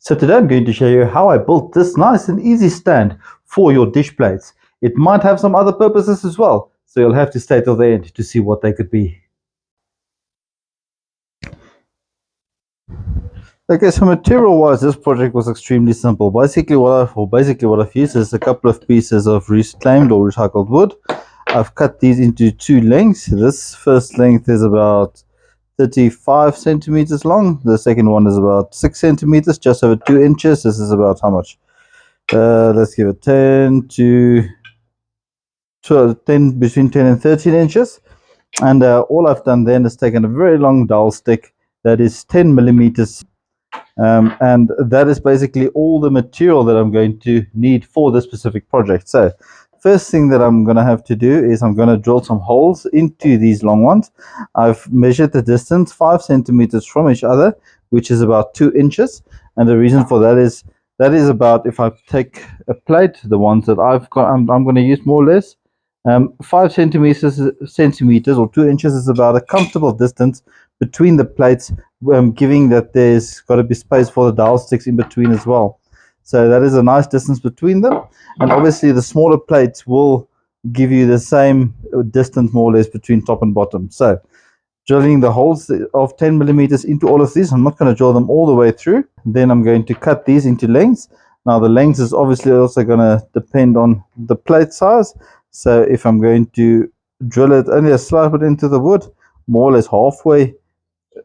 So today I'm going to show you how I built this nice and easy stand for your dish plates. It might have some other purposes as well, so you'll have to stay till the end to see what they could be. Okay, so material wise, this project was extremely simple. Basically what I've used is a couple of pieces of reclaimed or recycled wood. I've cut these into two lengths. This first length is about 35 centimeters long. The second one is about 6 centimeters, just over 2 inches. This is about how much? Let's give it 10 to 12, 10, between 10 and 13 inches. And all I've done then is taken a very long dowel stick that is 10 millimeters. And that is basically all the material that I'm going to need for this specific project. So first thing that I'm going to have to do is I'm going to drill some holes into these long ones. I've measured the distance 5 centimeters from each other, which is about 2 inches. And the reason for that is about, if I take a plate, the ones that I've got, I'm going to use more or less 5 centimeters or 2 inches is about a comfortable distance between the plates, giving that there's got to be space for the dowel sticks in between as well. So that is a nice distance between them, and obviously the smaller plates will give you the same distance more or less between top and bottom. So drilling the holes of 10 millimeters into all of these. I'm not going to drill them all the way through. Then I'm going to cut these into lengths. Now the length is obviously also going to depend on the plate size. So if I'm going to drill it only a slight bit into the wood, more or less halfway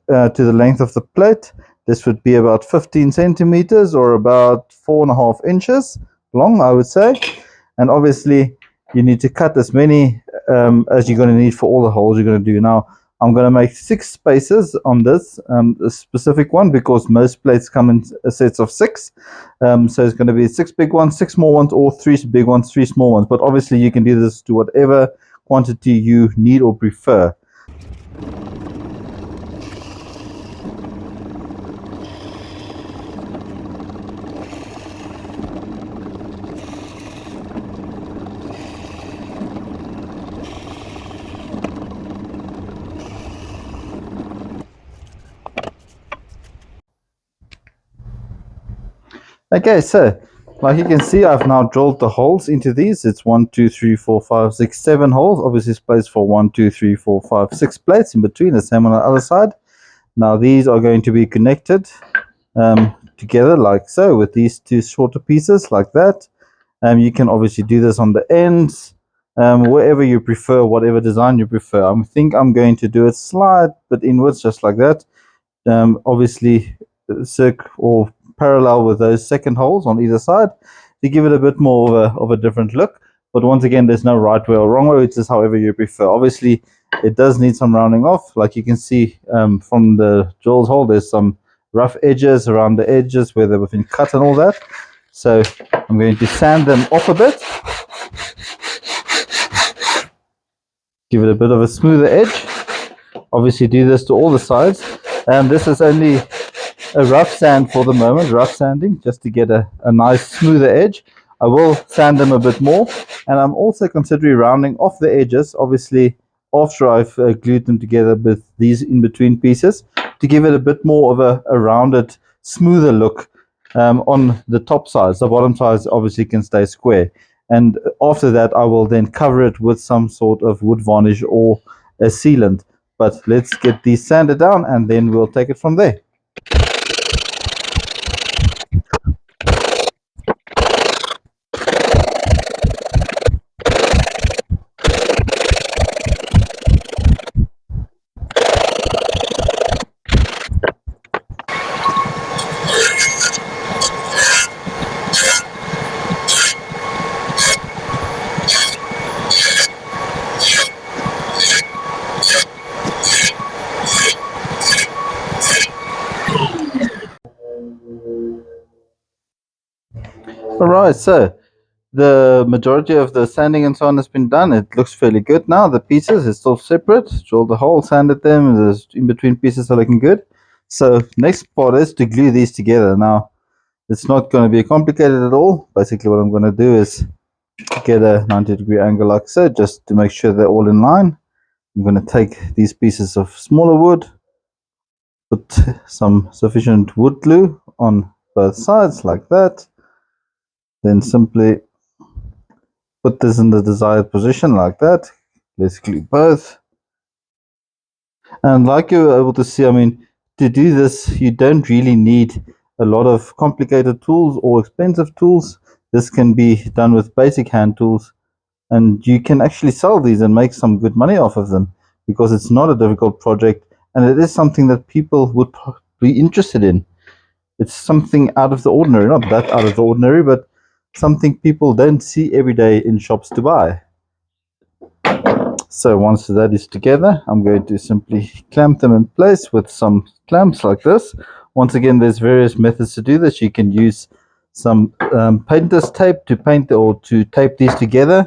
to the length of the plate, this would be about 15 centimeters or about 4.5 inches long, I would say. And obviously you need to cut as many as you're going to need for all the holes you're going to do. Now I'm going to make 6 spaces on this specific one, because most plates come in sets of 6. So it's going to be 6 big ones, 6 small ones, or 3 big ones, 3 small ones. But obviously you can do this to whatever quantity you need or prefer. Okay, so like you can see, I've now drilled the holes into these. It's 1, 2, 3, 4, 5, 6, 7 holes. Obviously space for 1, 2, 3, 4, 5, 6 plates in between. The same on the other side. Now these are going to be connected together like so, with these 2 shorter pieces like that. You can obviously do this on the ends, wherever you prefer, whatever design you prefer. I think I'm going to do it slight but inwards, just like that. Obviously circle or parallel with those second holes on either side to give it a bit more of a different look. But once again, there's no right way or wrong way. It's just however you prefer. Obviously it does need some rounding off. Like you can see from the drill's hole, there's some rough edges around the edges where they've been cut and all that. So I'm going to sand them off a bit, give it a bit of a smoother edge. Obviously do this to all the sides. This is only a rough sand for the moment, rough sanding, just to get a nice smoother edge. I will sand them a bit more, and I'm also considering rounding off the edges, obviously after I've glued them together with these in between pieces, to give it a bit more of a rounded, smoother look on the top sides. The bottom sides obviously can stay square, and after that I will then cover it with some sort of wood varnish or a sealant. But let's get these sanded down and then we'll take it from there. Alright, so the majority of the sanding and so on has been done. It looks fairly good now. The pieces is still separate. Drilled the hole, sanded them. The in between pieces are looking good. So next part is to glue these together. Now it's not going to be complicated at all. Basically what I'm going to do is get a 90-degree angle like so, just to make sure they're all in line. I'm going to take these pieces of smaller wood, put some sufficient wood glue on both sides like that. Then simply put this in the desired position like that. Let's glue both. And like you were able to see, I mean, to do this, you don't really need a lot of complicated tools or expensive tools. This can be done with basic hand tools, and you can actually sell these and make some good money off of them because it's not a difficult project and it is something that people would be interested in. It's something out of the ordinary, not that out of the ordinary, but something people don't see every day in shops to buy. So once that is together, I'm going to simply clamp them in place with some clamps like this. Once again, there's various methods to do this. You can use some painter's tape to paint or to tape these together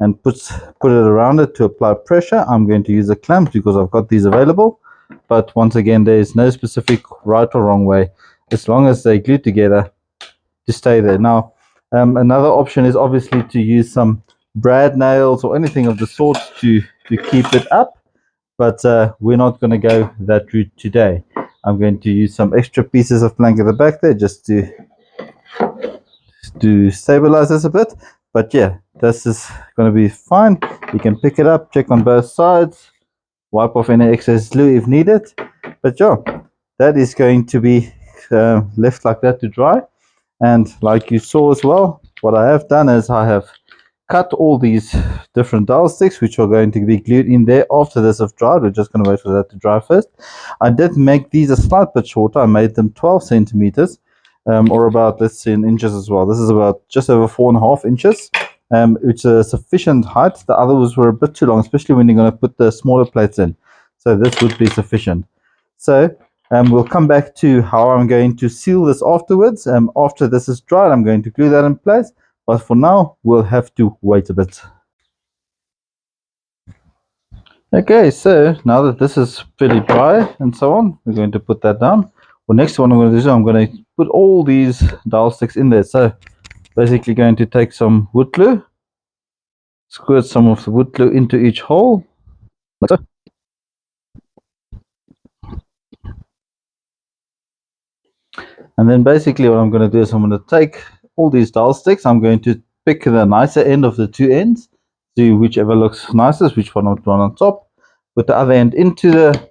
and put it around it to apply pressure. I'm going to use a clamp because I've got these available. But once again, there is no specific right or wrong way, as long as they glue together to stay there. Now, another option is obviously to use some brad nails or anything of the sort to keep it up, but we're not going to go that route today. I'm going to use some extra pieces of plank at the back there just to stabilize this a bit. But yeah, this is going to be fine. You can pick it up, check on both sides, wipe off any excess glue if needed. But yeah, that is going to be left like that to dry. And like you saw as well, what I have done is I have cut all these different dowel sticks, which are going to be glued in there after this have dried. We're just going to wait for that to dry first. I did make these a slight bit shorter. I made them 12 centimeters, or about, let's say, in inches as well. This is about just over 4.5 inches, which is a sufficient height. The others were a bit too long, especially when you're going to put the smaller plates in. So this would be sufficient. So we'll come back to how I'm going to seal this afterwards. After this is dried, I'm going to glue that in place. But for now, we'll have to wait a bit. Okay, so now that this is fairly dry and so on, we're going to put that down. Well, next one I'm going to do, I'm going to put all these dowel sticks in there. So basically going to take some wood glue, squirt some of the wood glue into each hole, like so. And then basically what I'm going to do is I'm going to take all these dowel sticks, I'm going to pick the nicer end of the two ends, see whichever looks nicest, which one I want on top, put the other end into the,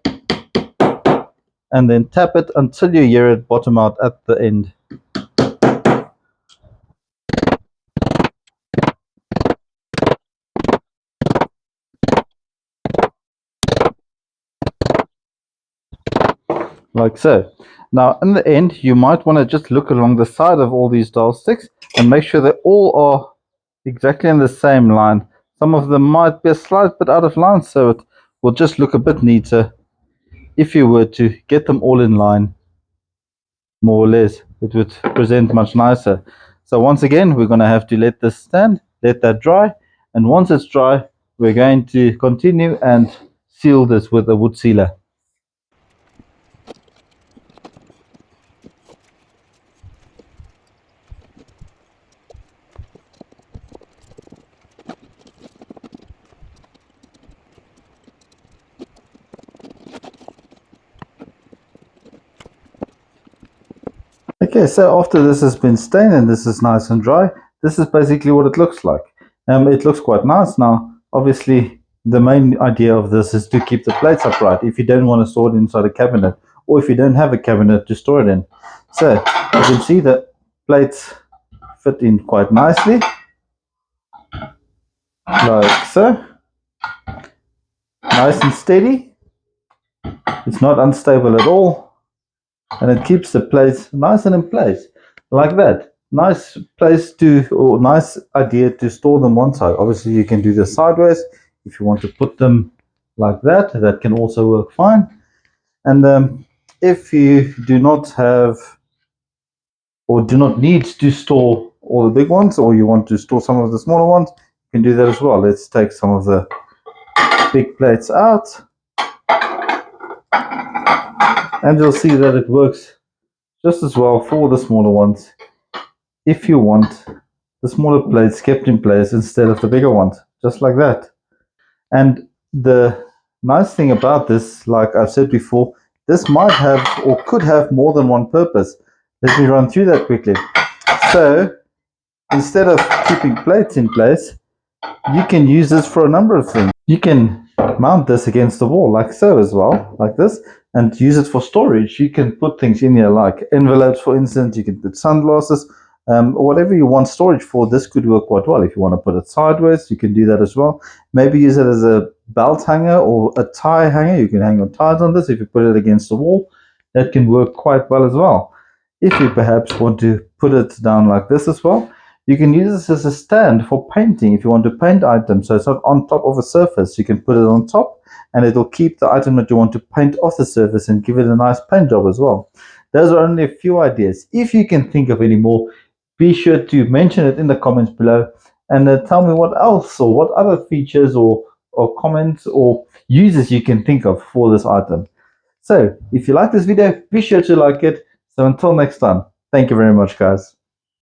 and then tap it until you hear it bottom out at the end. Like so. Now in the end, you might want to just look along the side of all these dowel sticks and make sure they all are exactly in the same line. Some of them might be a slight bit out of line, so it will just look a bit neater if you were to get them all in line, more or less. It would present much nicer. So once again, we're going to have to let this stand, let that dry, and once it's dry, we're going to continue and seal this with a wood sealer. Okay, so after this has been stained and this is nice and dry, this is basically what it looks like. It looks quite nice. Now, obviously, the main idea of this is to keep the plates upright if you don't want to store it inside a cabinet, or if you don't have a cabinet to store it in. So, you can see that plates fit in quite nicely, like so. Nice and steady. It's not unstable at all, and it keeps the plates nice and in place, like that. Nice place to, or nice idea to store them one side. Obviously, you can do this sideways. If you want to put them like that, that can also work fine. And if you do not have or do not need to store all the big ones, or you want to store some of the smaller ones, you can do that as well. Let's take some of the big plates out, and you'll see that it works just as well for the smaller ones if you want the smaller plates kept in place instead of the bigger ones, just like that. And the nice thing about this, like I've said before, this might have or could have more than one purpose. Let me run through that quickly. So instead of keeping plates in place, you can use this for a number of things. You can mount this against the wall like so as well, like this, and use it for storage. You can put things in here like envelopes, for instance. You can put sunglasses, or whatever you want storage for. This could work quite well. If you want to put it sideways, you can do that as well. Maybe use it as a belt hanger or a tie hanger. You can hang your ties on this. If you put it against the wall, that can work quite well as well. If you perhaps want to put it down like this as well, you can use this as a stand for painting. If you want to paint items, so it's not on top of a surface, you can put it on top and it'll keep the item that you want to paint off the surface and give it a nice paint job as well. Those are only a few ideas. If you can think of any more, be sure to mention it in the comments below and tell me what else or what other features or comments or uses you can think of for this item. So if you like this video, be sure to like it. So until next time, thank you very much, guys.